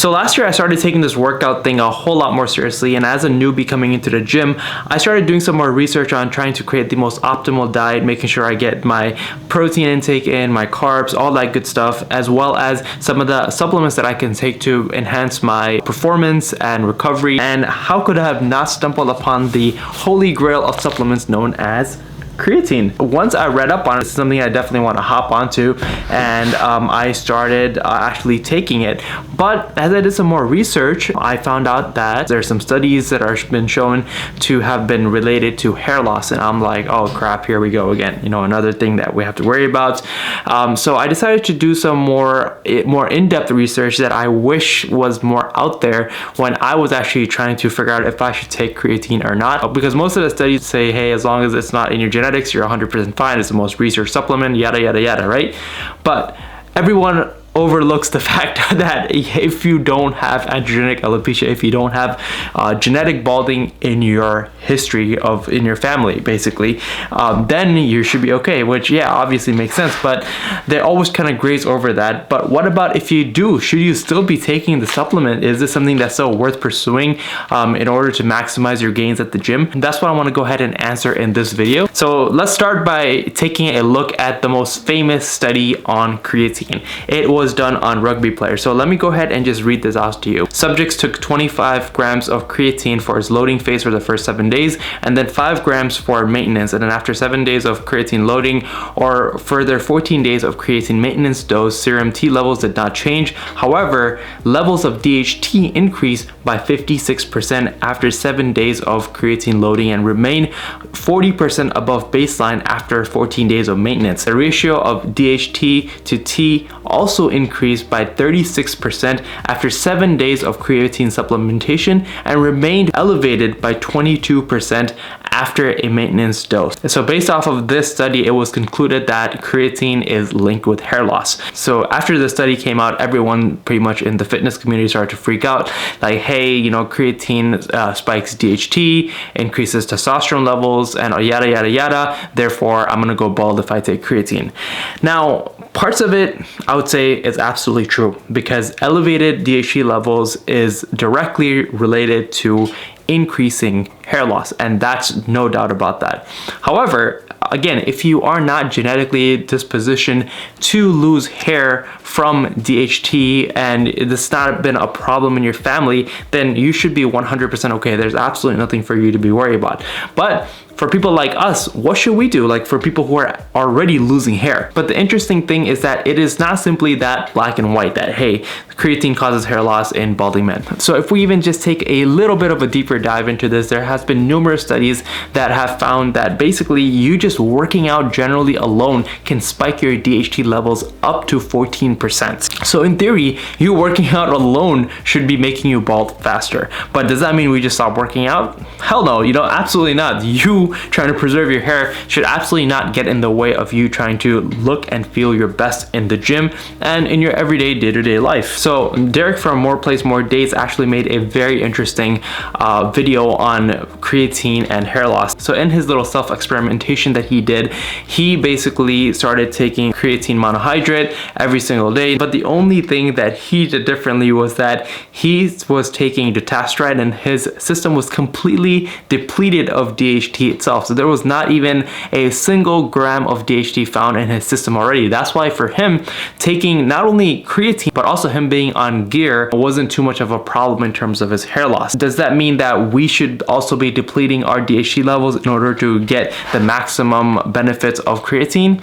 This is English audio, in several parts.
So last year I started taking this workout thing a whole lot more seriously, and as a newbie coming into the gym, I started doing some more research on trying to create the most optimal diet, making sure I get my protein intake in, my carbs, all that good stuff, as well as some of the supplements that I can take to enhance my performance and recovery. And how could I have not stumbled upon the holy grail of supplements known as creatine? Once I read up on it, it's something I definitely want to hop onto, and I started actually taking it. But as I did some more research, I found out that there's some studies that are been shown to have been related to hair loss, and I'm like, oh crap, here we go again, you know, another thing that we have to worry about. So I decided to do some more in-depth research that I wish was more out there when I was actually trying to figure out if I should take creatine or not, because most of the studies say, hey, as long as it's not in your genetics, you're 100% fine. It's the most researched supplement, yada yada yada, right? But everyone overlooks the fact that if you don't have androgenic alopecia, if you don't have genetic balding in your history in your family, basically, then you should be okay, which, yeah, obviously makes sense, but they always kind of graze over that. But what about if you do? Should you still be taking the supplement? Is this something that's still worth pursuing in order to maximize your gains at the gym? And that's what I want to go ahead and answer in this video. So let's start by taking a look at the most famous study on creatine. It was done on rugby players. So let me go ahead and just read this out to you. Subjects took 25 grams of creatine for its loading phase for the first 7 days, and then 5 grams for maintenance. And then after 7 days of creatine loading or further 14 days of creatine maintenance dose, serum T levels did not change. However, levels of DHT increased by 56% after 7 days of creatine loading and remain 40% above baseline after 14 days of maintenance. The ratio of DHT to T also increased by 36% after 7 days of creatine supplementation and remained elevated by 22% after a maintenance dose. And so based off of this study, it was concluded that creatine is linked with hair loss. So after the study came out, everyone pretty much in the fitness community started to freak out, like, hey, you know, creatine spikes DHT, increases testosterone levels, and yada yada yada, therefore I'm gonna go bald if I take creatine. Now, parts of it I would say is absolutely true, because elevated DHT levels is directly related to increasing hair loss, and that's no doubt about that. However, again, if you are not genetically dispositioned to lose hair from DHT and it's not been a problem in your family, then you should be 100% okay. There's absolutely nothing for you to be worried about. But for people like us, what should we do? Like for people who are already losing hair. But the interesting thing is that it is not simply that black and white, that hey, creatine causes hair loss in balding men. So if we even just take a little bit of a deeper dive into this, there has been numerous studies that have found that basically you just working out generally alone can spike your DHT levels up to 14%. So in theory, you working out alone should be making you bald faster. But does that mean we just stop working out? Hell no, you know, absolutely not. You trying to preserve your hair should absolutely not get in the way of you trying to look and feel your best in the gym and in your everyday day-to-day life. So Derek from More Plays More Dates actually made a very interesting video on creatine and hair loss. So in his little self-experimentation that he did, he basically started taking creatine monohydrate every single day, but the only thing that he did differently was that he was taking dutasteride and his system was completely depleted of DHT itself. So there was not even a single gram of DHT found in his system already. That's why for him, taking not only creatine, but also him being on gear wasn't too much of a problem in terms of his hair loss. Does that mean that we should also be depleting our DHT levels in order to get the maximum benefits of creatine?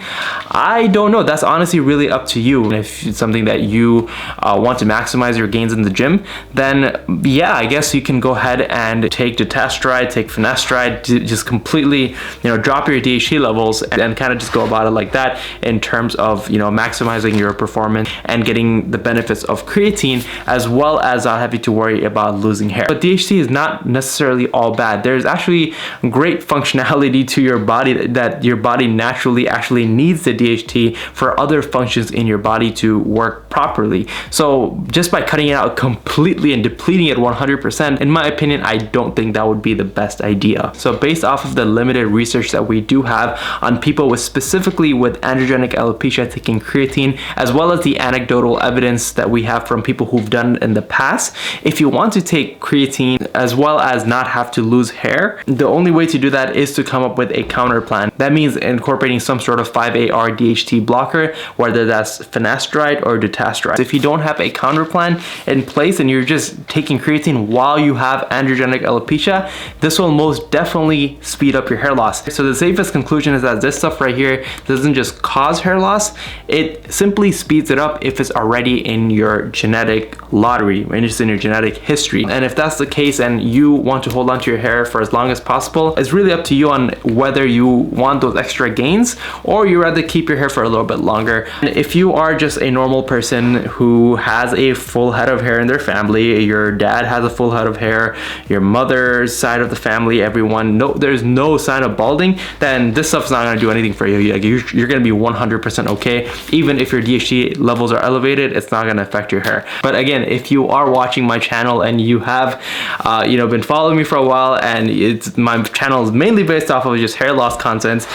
I don't know. That's honestly really up to you. If it's something that you want to maximize your gains in the gym, then yeah, I guess you can go ahead and take dutasteride, take finasteride, just completely, you know, drop your DHT levels and kind of just go about it like that in terms of, you know, maximizing your performance and getting the benefits of creatine, as well as not having to worry about losing hair. But DHT is not necessarily all bad. There's actually great functionality to your body, that your body naturally actually needs the DHT for other functions in your body to work work properly. So just by cutting it out completely and depleting it 100%, in my opinion, I don't think that would be the best idea. So based off of the limited research that we do have on people with specifically with androgenic alopecia taking creatine, as well as the anecdotal evidence that we have from people who've done it in the past, if you want to take creatine as well as not have to lose hair, the only way to do that is to come up with a counter plan. That means incorporating some sort of 5-AR DHT blocker, whether that's finasteride or dutasteride. If you don't have a counter plan in place and you're just taking creatine while you have androgenic alopecia, this will most definitely speed up your hair loss. So the safest conclusion is that this stuff right here doesn't just cause hair loss, it simply speeds it up if it's already in your genetic lottery, and it's in your genetic history. And if that's the case and you want to hold on to your hair for as long as possible, it's really up to you on whether you want those extra gains or you rather keep your hair for a little bit longer. And if you are just a normal person who has a full head of hair in their family, your dad has a full head of hair, your mother's side of the family, everyone, there's no sign of balding, then this stuff's not going to do anything for you. Like you're going to be 100% okay. Even if your DHT levels are elevated, it's not going to affect your hair. But again, if you are watching my channel and you have been following me for a while, and my channel is mainly based off of just hair loss content,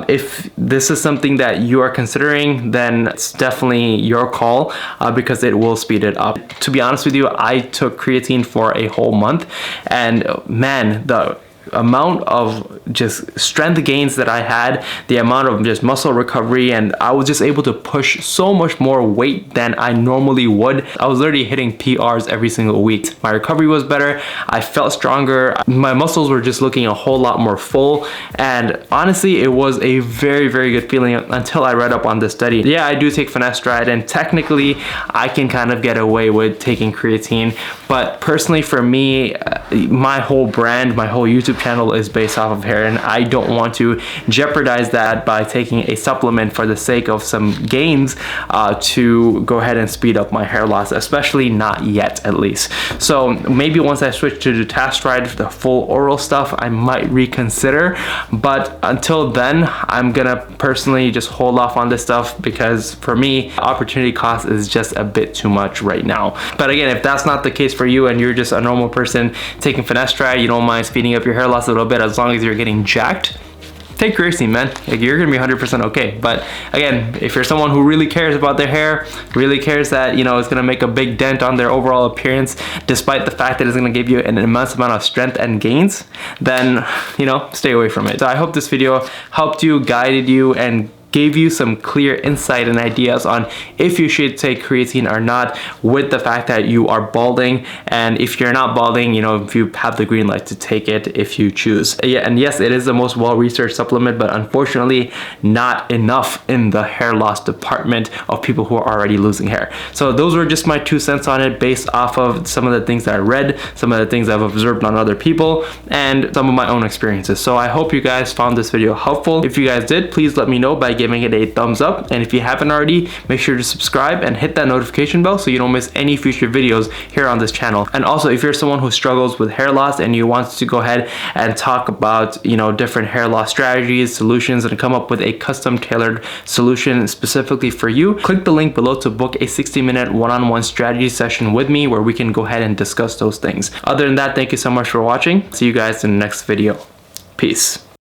if this is something that you are considering, then it's definitely your call, because it will speed it up. To be honest with you, I took creatine for a whole month, and man, the amount of just strength gains that I had, the amount of just muscle recovery, and I was just able to push so much more weight than I normally would. I was literally hitting PRs every single week. My recovery was better, I felt stronger, my muscles were just looking a whole lot more full, and honestly it was a very, very good feeling until I read up on this study. Yeah, I do take finasteride, and technically I can kind of get away with taking creatine, but personally for me, my whole brand, my whole YouTube channel is based off of hair, and I don't want to jeopardize that by taking a supplement for the sake of some gains to go ahead and speed up my hair loss, especially not yet, at least. So maybe once I switch to dutasteride, the full oral stuff, I might reconsider, but until then I'm gonna personally just hold off on this stuff, because for me opportunity cost is just a bit too much right now. But again, if that's not the case for you and you're just a normal person taking finasteride, you don't mind speeding up your hair loss a little bit as long as you're getting jacked, take creatine, man. Like, you're gonna be 100% okay. But again, if you're someone who really cares about their hair, really cares that, it's gonna make a big dent on their overall appearance, despite the fact that it's gonna give you an immense amount of strength and gains, then, stay away from it. So I hope this video helped you, guided you, and gave you some clear insight and ideas on if you should take creatine or not, with the fact that you are balding. And if you're not balding, if you have the green light to take it if you choose. Yeah, and yes, it is the most well-researched supplement, but unfortunately not enough in the hair loss department of people who are already losing hair. So those were just my 2 cents on it, based off of some of the things that I read, some of the things I've observed on other people, and some of my own experiences. So I hope you guys found this video helpful. If you guys did, please let me know by giving it a thumbs up, and if you haven't already, make sure to subscribe and hit that notification bell so you don't miss any future videos here on this channel. And also, if you're someone who struggles with hair loss and you want to go ahead and talk about different hair loss strategies, solutions, and come up with a custom tailored solution specifically for you, click the link below to book a 60-minute one-on-one strategy session with me where we can go ahead and discuss those things. Other than that, thank you so much for watching. See you guys in the next video. Peace.